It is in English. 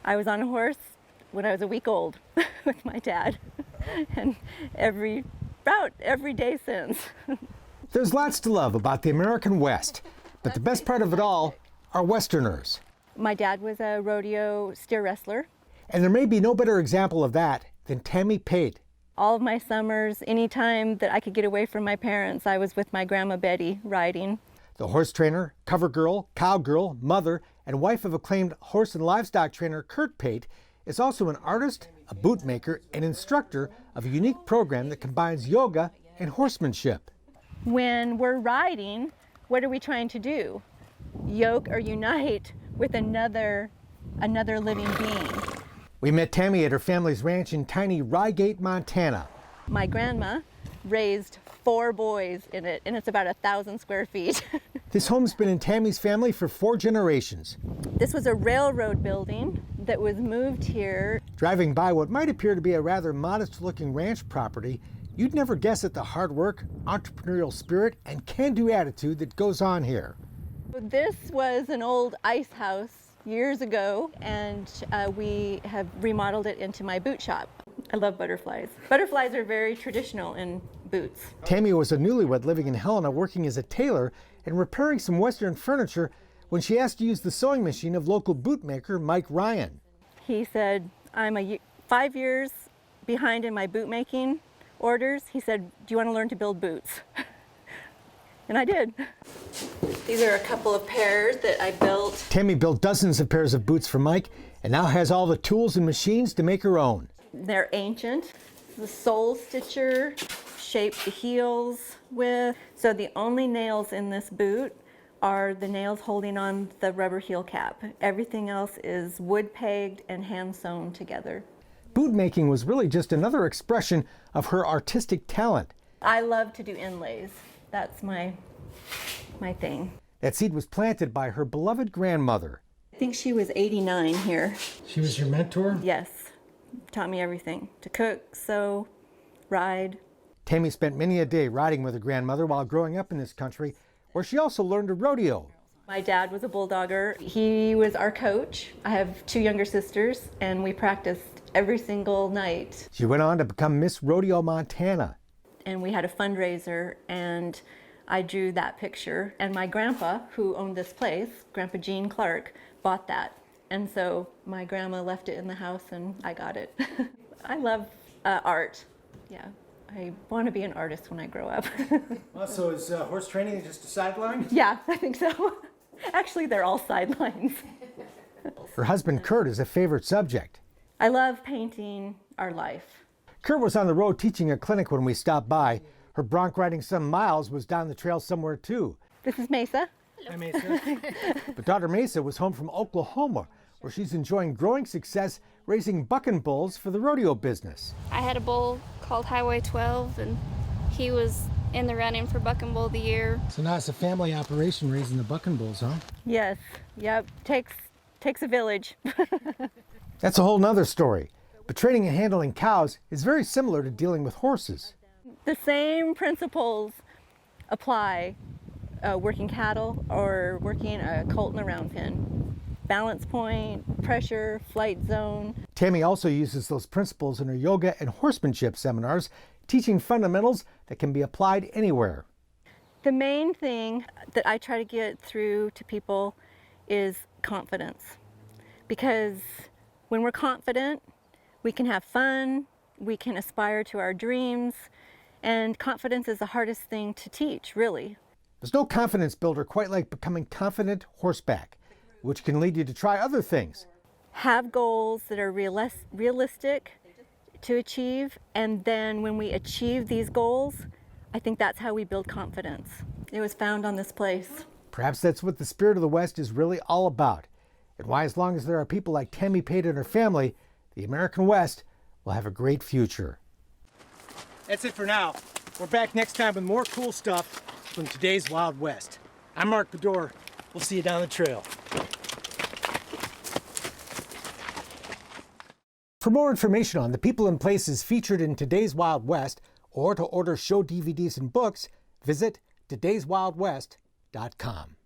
I was on a horse when I was a week old with my dad, and every day since. There's lots to love about the American West, but the best part of it all are Westerners. My dad was a rodeo steer wrestler. And there may be no better example of that than Tammy Pate. All of my summers, anytime that I could get away from my parents, I was with my grandma Betty riding. The horse trainer, cover girl, cowgirl, mother, and wife of acclaimed horse and livestock trainer Kurt Pate is also an artist, a bootmaker, and instructor of a unique program that combines yoga and horsemanship. When we're riding, what are we trying to do? Yoke or unite with another living being. We met Tammy at her family's ranch in tiny Rygate, Montana. My grandma raised 4 boys in it, and it's about 1,000 square feet. This home's been in Tammy's family for 4 generations. This was a railroad building that was moved here. Driving by what might appear to be a rather modest-looking ranch property, you'd never guess at the hard work, entrepreneurial spirit, and can-do attitude that goes on here. This was an old ice house years ago, and we have remodeled it into my boot shop. I love butterflies. Butterflies are very traditional in boots. Tammy was a newlywed living in Helena, working as a tailor and repairing some Western furniture when she asked to use the sewing machine of local bootmaker Mike Ryan. He said, I'm 5 years behind in my bootmaking orders. He said, do you want to learn to build boots? And I did. These are a couple of pairs that I built. Tammy built dozens of pairs of boots for Mike and now has all the tools and machines to make her own. They're ancient. The sole stitcher shaped the heels with. So the only nails in this boot are the nails holding on the rubber heel cap. Everything else is wood pegged and hand sewn together. Boot making was really just another expression of her artistic talent. I love to do inlays. That's my thing. That seed was planted by her beloved grandmother. I think she was 89 here. She was your mentor? Yes. Taught me everything. To cook, sew, ride. Tammy spent many a day riding with her grandmother while growing up in this country, where she also learned to rodeo. My dad was a bulldogger. He was our coach. I have 2 younger sisters, and we practiced every single night. She went on to become Miss Rodeo Montana. And we had a fundraiser, and I drew that picture. And my grandpa, who owned this place, Grandpa Gene Clark, bought that. And so my grandma left it in the house, and I got it. I love art. Yeah, I want to be an artist when I grow up. Well, so is horse training just a sideline? Yeah, I think so. Actually, they're all sidelines. Her husband, Kurt, is a favorite subject. I love painting our life. Kurt was on the road teaching a clinic when we stopped by. Her bronc riding son Miles was down the trail somewhere too. This is Mesa. Hi, Mesa. But daughter Mesa was home from Oklahoma, where she's enjoying growing success raising bucking bulls for the rodeo business. I had a bull called Highway 12, and he was in the running for Bucking Bull of the Year. So now it's a family operation raising the bucking bulls, huh? Yes. Yep. Takes a village. That's a whole nother story. But training and handling cows is very similar to dealing with horses. The same principles apply working cattle or working a colt in a round pen. Balance point, pressure, flight zone. Tammy also uses those principles in her yoga and horsemanship seminars, teaching fundamentals that can be applied anywhere. The main thing that I try to get through to people is confidence. Because when we're confident, we can have fun, we can aspire to our dreams, and confidence is the hardest thing to teach, really. There's no confidence builder quite like becoming confident horseback, which can lead you to try other things. Have goals that are realistic to achieve, and then when we achieve these goals, I think that's how we build confidence. It was found on this place. Perhaps that's what the spirit of the West is really all about, and why, as long as there are people like Tammy Pate and her family, the American West will have a great future. That's it for now. We're back next time with more cool stuff from today's Wild West. I'm Mark Bedore. We'll see you down the trail. For more information on the people and places featured in today's Wild West, or to order show DVDs and books, visit todayswildwest.com.